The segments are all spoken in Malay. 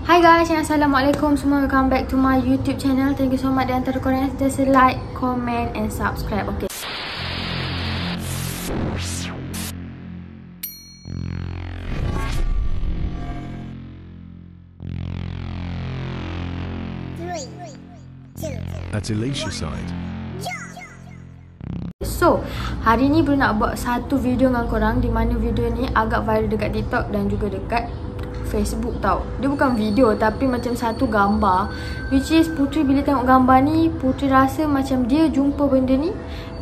Hi guys, Assalamualaikum semua. Welcome back to my YouTube channel. Thank you so much. Dan antara korang yang sudah like, comment and subscribe. Okay. At Alicia side. So, hari ni Bru nak buat satu video dengan korang, di mana video ni agak viral dekat TikTok dan juga dekat Facebook tau. Dia bukan video tapi macam satu gambar, which is Putri bila tengok gambar ni, Putri rasa macam dia jumpa benda ni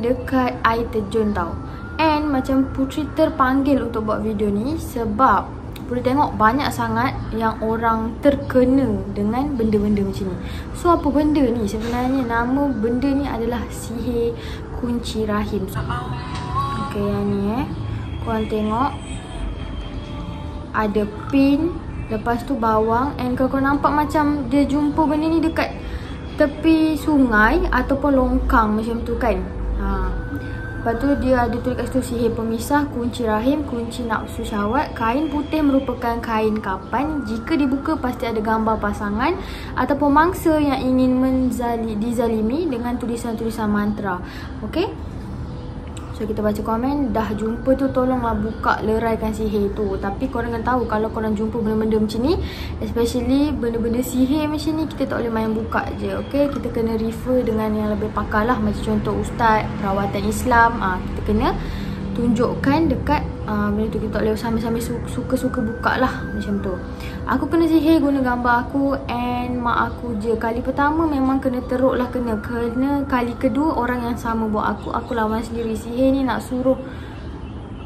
dekat air terjun tau. And macam Putri terpanggil untuk buat video ni sebab Putri tengok banyak sangat yang orang terkena dengan benda-benda macam ni. So apa benda ni? Sebenarnya nama benda ni adalah sihir kunci rahim. Okay, yang ni korang tengok ada pin, lepas tu bawang. And kalau korang nampak macam dia jumpa benda ni dekat tepi sungai ataupun longkang macam tu kan. Lepas tu dia ada tulis kat situ sihir pemisah, kunci rahim, kunci nafsu syahwat. Kain putih merupakan kain kapan. Jika dibuka pasti ada gambar pasangan ataupun mangsa yang ingin dizalimi dengan tulisan-tulisan mantra. Okay, so kita baca komen. Dah jumpa tu tolonglah buka leraikan sihir tu. Tapi korang kena tahu, kalau korang jumpa benda-benda macam ni, especially benda-benda sihir macam ni, kita tak boleh main buka je. Okay, kita kena refer dengan yang lebih pakar lah. Macam contoh ustaz perawatan Islam, kita kena tunjukkan dekat benda tu. Kita tak boleh sambil-sambil suka-suka buka lah macam tu. Aku kena sihir guna gambar aku and mak aku je. Kali pertama memang kena teruk lah, kena kali kedua orang yang sama buat aku lawan sendiri. Sihir ni nak suruh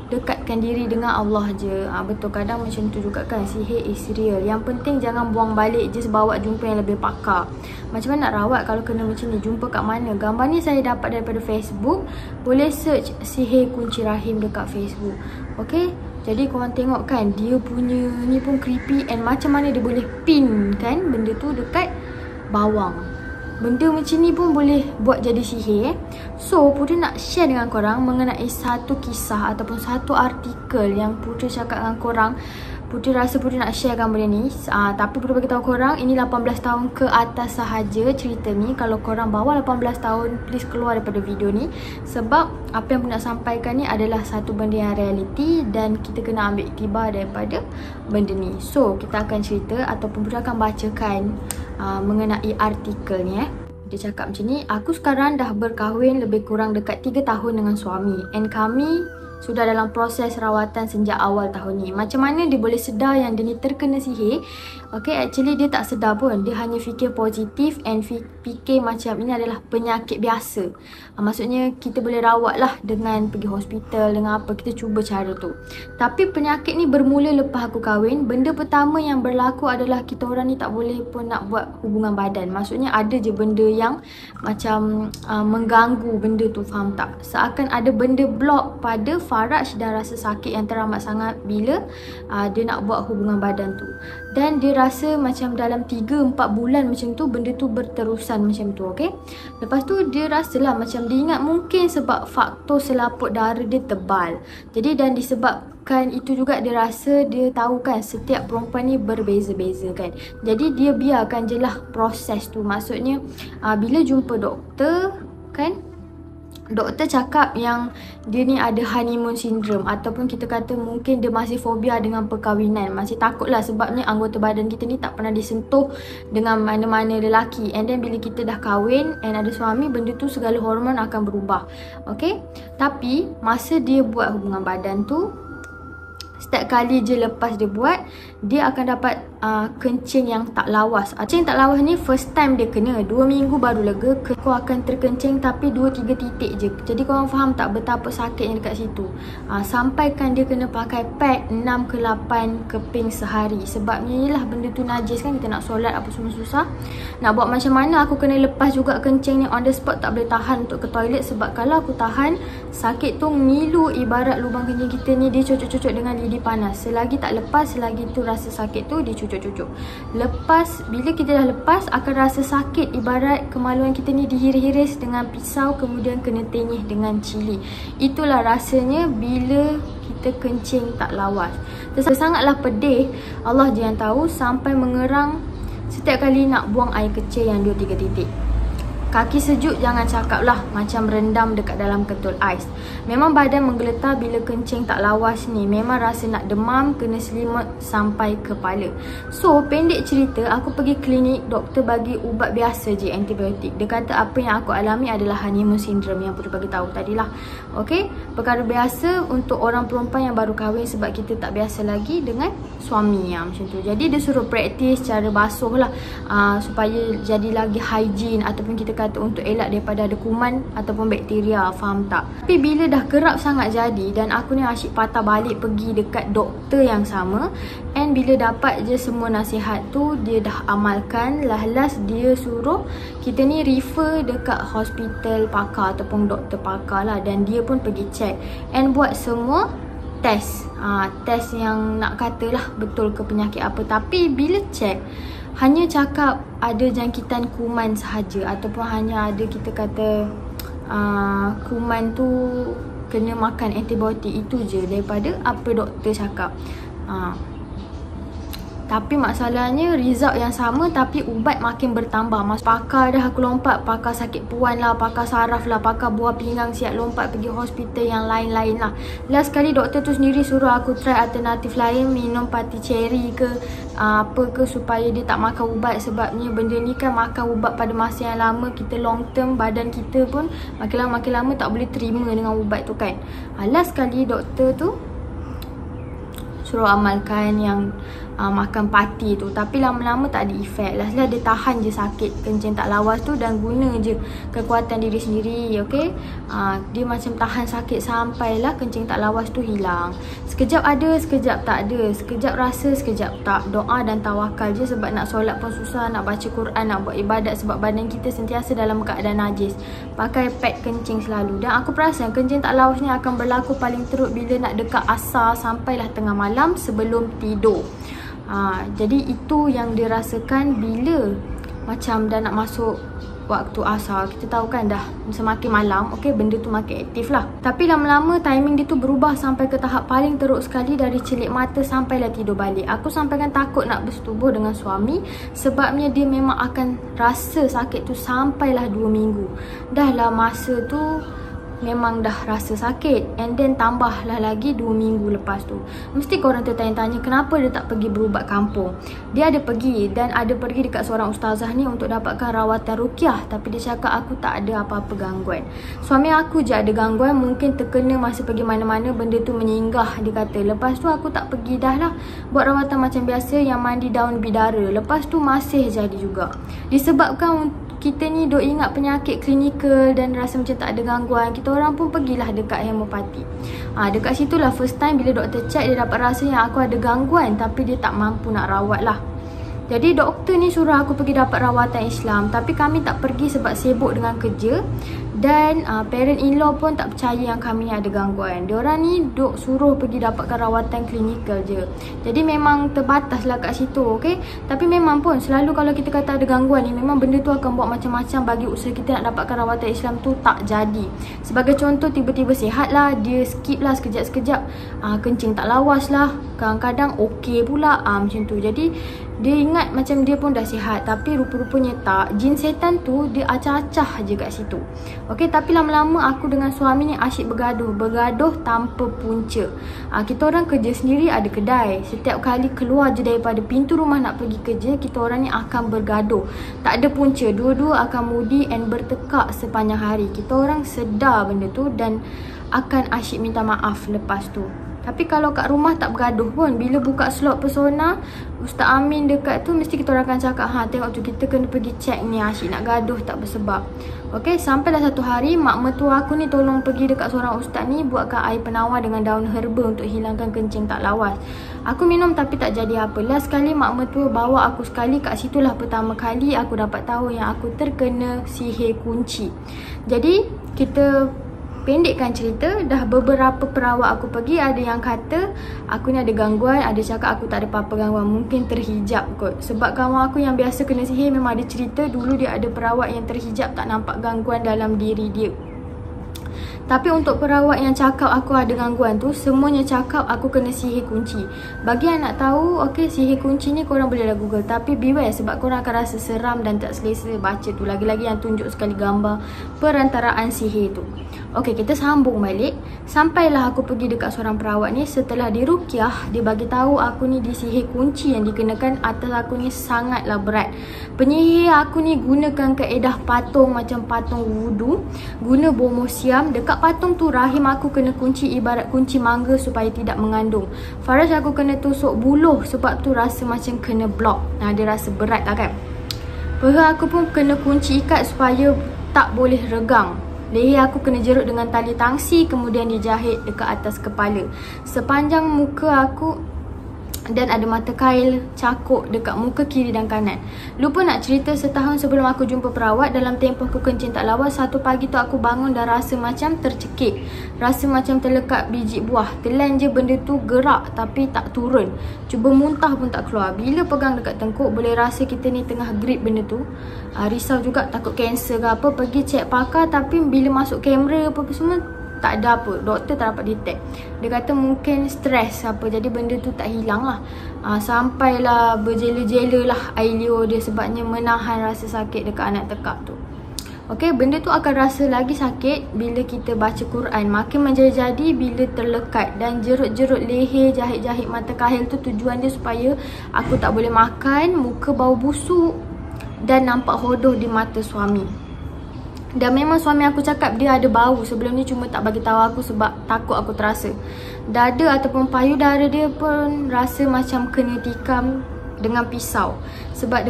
dekatkan diri dengan Allah je. Betul, kadang macam tu juga kan. Sihir is real. Yang penting jangan buang balik, just bawa jumpa yang lebih pakar. Macam mana nak rawat kalau kena macam ni? Jumpa kat mana? Gambar ni saya dapat daripada Facebook. Boleh search sihir kunci rahim dekat Facebook. Okay, jadi korang tengok kan, dia punya ni pun creepy. And macam mana dia boleh pin kan benda tu dekat bawang. Benda macam ni pun boleh buat jadi sihir. So Putri nak share dengan korang mengenai satu kisah ataupun satu artikel yang Putri cakap dengan korang. Putri rasa Putri nak sharekan benda ni. Tapi Putri bagi tahu korang, ini 18 tahun ke atas sahaja cerita ni. Kalau korang bawah 18 tahun, please keluar daripada video ni. Sebab apa yang Putri nak sampaikan ni adalah satu benda yang realiti dan kita kena ambil iktibar daripada benda ni. So kita akan cerita ataupun Putri akan bacakan mengenai artikel ni. Dia cakap macam ni. Aku sekarang dah berkahwin lebih kurang dekat 3 tahun dengan suami. And kami sudah dalam proses rawatan sejak awal tahun ni. Macam mana dia boleh sedar yang dia ni terkena sihir? Okay, actually dia tak sedar pun. Dia hanya fikir positif and fikir macam ini adalah penyakit biasa. Maksudnya kita boleh rawat lah dengan pergi hospital, dengan apa, kita cuba cara tu. Tapi penyakit ni bermula lepas aku kahwin. Benda pertama yang berlaku adalah kita orang ni tak boleh pun nak buat hubungan badan. Maksudnya ada je benda yang macam mengganggu benda tu, faham tak? Seakan ada benda blok pada Faraj dan rasa sakit yang teramat sangat bila dia nak buat hubungan badan tu. Dan dia rasa macam dalam 3-4 bulan macam tu, benda tu berterusan macam tu. Okay, lepas tu dia rasalah macam dia ingat mungkin sebab faktor selaput darah dia tebal. Jadi dan disebabkan itu juga dia rasa, dia tahu kan setiap perempuan ni berbeza-beza kan. Jadi dia biarkan je lah proses tu. Maksudnya bila jumpa doktor kan, doktor cakap yang dia ni ada honeymoon syndrome, ataupun kita kata mungkin dia masih fobia dengan perkahwinan. Masih takut lah sebabnya anggota badan kita ni tak pernah disentuh dengan mana-mana lelaki. And then bila kita dah kahwin and ada suami, benda tu segala hormon akan berubah. Okay, tapi masa dia buat hubungan badan tu, setiap kali je lepas dia buat, dia akan dapat kencing yang tak lawas. Kencing tak lawas ni first time dia kena, 2 minggu baru lega. Kau akan terkencing tapi 2-3 titik je. Jadi korang faham tak betapa sakitnya dekat situ. Sampaikan dia kena pakai pad 6 ke 8 keping sehari. Sebabnya inilah benda tu najis kan, kita nak solat apa semua susah. Nak buat macam mana, aku kena lepas juga kencing ni on the spot. Tak boleh tahan untuk ke toilet, sebab kalau aku tahan, sakit tu ngilu. Ibarat lubang kencing kita ni dia cocok-cocok dengan lidi panas. Selagi tak lepas, selagi tu rasa sakit tu dicucuk-cucuk. Lepas, bila kita dah lepas, akan rasa sakit ibarat kemaluan kita ni dihiris-hiris dengan pisau, kemudian kena tenyih dengan cili. Itulah rasanya bila kita kencing tak lawas. Sangatlah pedih, Allah je yang tahu, sampai mengerang setiap kali nak buang air kecil yang 2-3 titik. Kaki sejuk jangan cakap lah, macam rendam dekat dalam ketul ais. Memang badan menggeletar bila kencing tak lawas ni. Memang rasa nak demam, kena selimut sampai kepala. So, pendek cerita, aku pergi klinik, doktor bagi ubat biasa je, antibiotik. Dia kata apa yang aku alami adalah honeymoon syndrome yang perlu bagi tahu tadilah. Okay, perkara biasa untuk orang perempuan yang baru kahwin sebab kita tak biasa lagi dengan suami yang macam tu. Jadi dia suruh praktis cara basuh lah, supaya jadi lagi hygiene, ataupun kita kata untuk elak daripada ada kuman ataupun bakteria, faham tak? Tapi bila dah kerap sangat jadi dan aku ni asyik patah balik pergi dekat doktor yang sama, and bila dapat je semua nasihat tu dia dah amalkan, last dia suruh kita ni refer dekat hospital pakar ataupun doktor pakar lah, dan dia pun pergi check and buat semua test. Test yang nak katalah betul ke penyakit apa. Tapi bila check, hanya cakap ada jangkitan kuman sahaja, ataupun hanya ada kita kata kuman tu kena makan antibiotik. Itu je daripada apa doktor cakap. Tapi masalahnya result yang sama tapi ubat makin bertambah. Mas pakar dah aku lompat, pakar sakit puan lah, pakar saraf lah, pakar buah pinggang, siap lompat pergi hospital yang lain-lain lah. Last kali doktor tu sendiri suruh aku try alternatif lain, minum pati cherry ke apa ke supaya dia tak makan ubat. Sebabnya benda ni kan makan ubat pada masa yang lama, kita long term badan kita pun makin lama tak boleh terima dengan ubat tu kan. Last kali doktor tu suruh amalkan yang makan pati tu, tapi lama-lama tak ada efek. Last dia tahan je sakit kencing tak lawas tu dan guna je kekuatan diri sendiri. Okay, dia macam tahan sakit sampailah kencing tak lawas tu hilang. Sekejap ada, sekejap tak ada, sekejap rasa, sekejap tak. Doa dan tawakal je, sebab nak solat pun susah, nak baca Quran, nak buat ibadat, sebab badan kita sentiasa dalam keadaan najis. Pakai pad kencing selalu. Dan aku perasan kencing tak lawas ni akan berlaku paling teruk bila nak dekat asar sampailah tengah malam sebelum tidur. Jadi itu yang dirasakan bila macam dah nak masuk waktu asar. Kita tahu kan dah semakin malam, okay, benda tu makin aktif lah. Tapi lama-lama timing dia tu berubah sampai ke tahap paling teruk sekali, dari celik mata sampailah tidur balik. Aku sampaikan takut nak bersetubuh dengan suami, sebabnya dia memang akan rasa sakit tu sampailah 2 minggu. Dah lah masa tu memang dah rasa sakit, and then tambahlah lagi 2 minggu lepas tu. Mesti korang tertanya-tanya kenapa dia tak pergi berubat kampung. Dia ada pergi, dan ada pergi dekat seorang ustazah ni untuk dapatkan rawatan ruqyah, tapi dia cakap aku tak ada apa-apa gangguan. Suami aku je ada gangguan, mungkin terkena masa pergi mana-mana, benda tu menyinggah dia kata. Lepas tu aku tak pergi dah lah, buat rawatan macam biasa yang mandi daun bidara. Lepas tu masih jadi juga. Disebabkan kita ni duk ingat penyakit klinikal dan rasa macam tak ada gangguan, kita orang pun pergilah dekat homeopati. Dekat situlah first time bila doktor check, dia dapat rasa yang aku ada gangguan tapi dia tak mampu nak rawat lah. Jadi doktor ni suruh aku pergi dapat rawatan Islam, tapi kami tak pergi sebab sibuk dengan kerja. Dan parent in law pun tak percaya yang kami ada gangguan. Diorang ni duk suruh pergi dapatkan rawatan klinikal je. Jadi memang terbatas lah kat situ, okay. Tapi memang pun selalu kalau kita kata ada gangguan ni, memang benda tu akan buat macam-macam bagi usaha kita nak dapatkan rawatan Islam tu tak jadi. Sebagai contoh, tiba-tiba sihat lah, dia skip lah sekejap-sekejap, kencing tak lawas lah, kadang-kadang okey pula, macam tu. Jadi dia ingat macam dia pun dah sihat, tapi rupa-rupanya tak. Jin setan tu dia acah-acah je kat situ. Okey, tapi lama-lama aku dengan suami ni asyik bergaduh tanpa punca. Kita orang kerja sendiri, ada kedai. Setiap kali keluar je daripada pintu rumah nak pergi kerja, kita orang ni akan bergaduh. Tak ada punca, dua-dua akan mudi and bertekak sepanjang hari. Kita orang sedar benda tu dan akan asyik minta maaf lepas tu. Tapi kalau kat rumah tak bergaduh pun, bila buka slot pesona, Ustaz Amin dekat tu, mesti kita orang akan cakap, tengok tu kita kena pergi check ni, asyik nak gaduh tak bersebab. Okay, sampailah satu hari mak mertua aku ni tolong pergi dekat seorang ustaz ni buatkan air penawar dengan daun herba untuk hilangkan kencing tak lawas. Aku minum tapi tak jadi apa. Last sekali mak mertua bawa aku sekali, kat situlah pertama kali aku dapat tahu yang aku terkena sihir kunci. Jadi kita pendekkan cerita, dah beberapa perawat aku pergi, ada yang kata aku ni ada gangguan, ada cakap aku tak ada apa-apa gangguan, mungkin terhijab kot. Sebab kawan aku yang biasa kena sihir memang ada cerita dulu dia ada perawat yang terhijab, tak nampak gangguan dalam diri dia. Tapi untuk perawat yang cakap aku ada gangguan tu, semuanya cakap aku kena sihir kunci. Bagi yang nak tahu, okay, sihir kunci ni korang boleh dah google. Tapi beware sebab korang akan rasa seram dan tak selesa baca tu. Lagi-lagi yang tunjuk sekali gambar perantaraan sihir tu. Okay, kita sambung balik. Sampailah aku pergi dekat seorang perawat ni. Setelah diruqyah, dia bagi tahu aku ni disihir kunci yang dikenakan atas aku ni sangatlah berat. Penyihir aku ni gunakan kaedah patung macam patung wudu, guna bomoh siam. Dekat patung tu rahim aku kena kunci ibarat kunci mangga supaya tidak mengandung. Faraj aku kena tusuk buluh sebab tu rasa macam kena blok. Dia rasa berat lah kan. Peha aku pun kena kunci ikat supaya tak boleh regang. Leher aku kena jerut dengan tali tangsi, kemudian dijahit dekat atas kepala. Sepanjang muka aku dan ada mata kail cakuk dekat muka kiri dan kanan. Lupa nak cerita, setahun sebelum aku jumpa perawat, dalam tempoh aku kencing tak lawas, satu pagi tu aku bangun dan rasa macam tercekik. Rasa macam terlekat biji buah. Telan je benda tu gerak tapi tak turun. Cuba muntah pun tak keluar. Bila pegang dekat tengkuk, boleh rasa kita ni tengah grip benda tu. Risau juga, takut kanser ke apa. Pergi cek pakar tapi bila masuk kamera apa semua tak ada apa, doktor tak dapat detect. Dia kata mungkin stres apa, jadi benda tu tak hilang lah. Sampailah berjela-jela lah air liur dia sebabnya menahan rasa sakit dekat anak tekak tu. Okay, benda tu akan rasa lagi sakit bila kita baca Quran. Makin menjadi-jadi bila terlekat. Dan jerut-jerut leher, jahit-jahit mata kahil tu tujuan dia supaya aku tak boleh makan, muka bau busuk dan nampak hodoh di mata suami. Dan memang suami aku cakap dia ada bau sebelum ni, cuma tak bagi tahu aku sebab takut aku terasa. Dada ataupun payudara dia pun rasa macam kena tikam dengan pisau. Sebab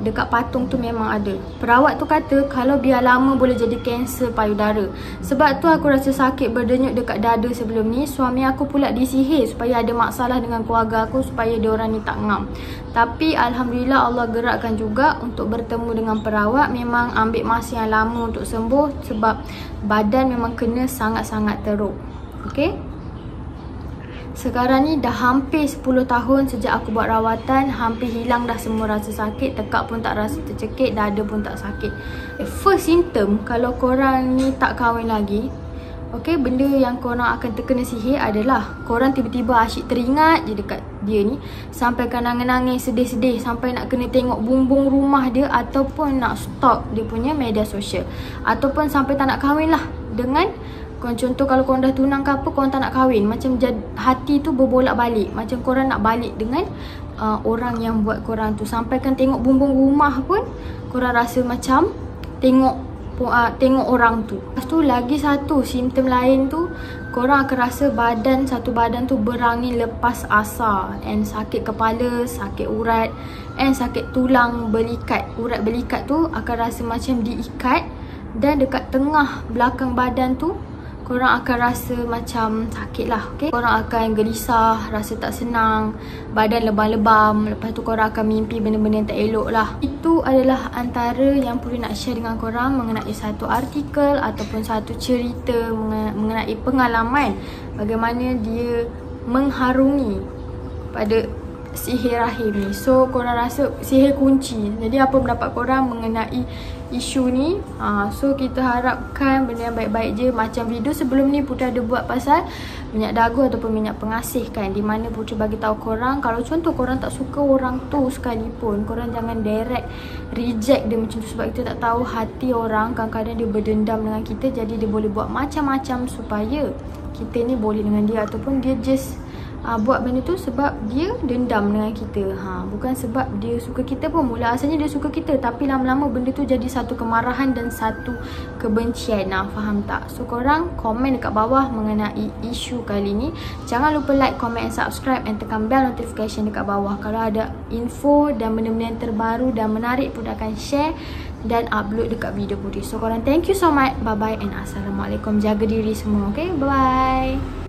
dekat patung tu memang ada. Perawat tu kata kalau biar lama boleh jadi kanser payudara. Sebab tu aku rasa sakit berdenyut dekat dada sebelum ni. Suami aku pula disihir supaya ada masalah dengan keluarga aku, supaya diorang ni tak ngam. Tapi Alhamdulillah Allah gerakkan juga untuk bertemu dengan perawat. Memang ambil masa yang lama untuk sembuh sebab badan memang kena sangat-sangat teruk. Okay, sekarang ni dah hampir 10 tahun sejak aku buat rawatan. Hampir hilang dah semua rasa sakit. Tekak pun tak rasa tercekik, dada pun tak sakit. First symptom kalau korang ni tak kahwin lagi, okay, benda yang korang akan terkena sihir adalah korang tiba-tiba asyik teringat je dekat dia ni, sampai kan nangis-nangis, sedih-sedih, sampai nak kena tengok bumbung rumah dia, ataupun nak stalk dia punya media sosial, ataupun sampai tak nak kahwin lah dengan korang. Contoh kalau korang dah tunang ke apa, korang tak nak kahwin, macam hati tu berbolak-balik, macam korang nak balik dengan orang yang buat korang tu. Sampai kan tengok bumbung rumah pun korang rasa macam tengok orang tu. Lepas tu lagi satu simptom lain tu, korang akan rasa satu badan tu berangin lepas asa, and sakit kepala, sakit urat, and sakit tulang belikat. Urat belikat tu akan rasa macam diikat, dan dekat tengah belakang badan tu korang akan rasa macam sakit lah. Okay, korang akan gelisah, rasa tak senang, badan lebam-lebam. Lepas tu korang akan mimpi benda-benda yang tak elok lah. Itu adalah antara yang perlu nak share dengan korang mengenai satu artikel ataupun satu cerita mengenai pengalaman bagaimana dia mengharungi pada sihir rahim ni. So korang rasa sihir kunci. Jadi apa pendapat korang mengenai isu ni? So kita harapkan benda yang baik-baik je. Macam video sebelum ni Putri ada buat pasal minyak dagu ataupun minyak pengasih kan, di mana Putri bagi tahu korang kalau contoh korang tak suka orang tu sekalipun, korang jangan direct reject dia macam tu. Sebab kita tak tahu hati orang, kadang-kadang dia berdendam dengan kita, jadi dia boleh buat macam-macam supaya kita ni boleh dengan dia, ataupun dia just buat benda tu sebab dia dendam dengan kita. Bukan sebab dia suka kita pun. Mula asalnya dia suka kita, tapi lama-lama benda tu jadi satu kemarahan dan satu kebencian. Faham tak? So korang komen dekat bawah mengenai isu kali ni. Jangan lupa like, comment and subscribe, and tekan bell notification dekat bawah. Kalau ada info dan benda-benda yang terbaru dan menarik, Putri akan share dan upload dekat video Putri. So korang thank you so much. Bye bye and assalamualaikum. Jaga diri semua. Okay, bye bye.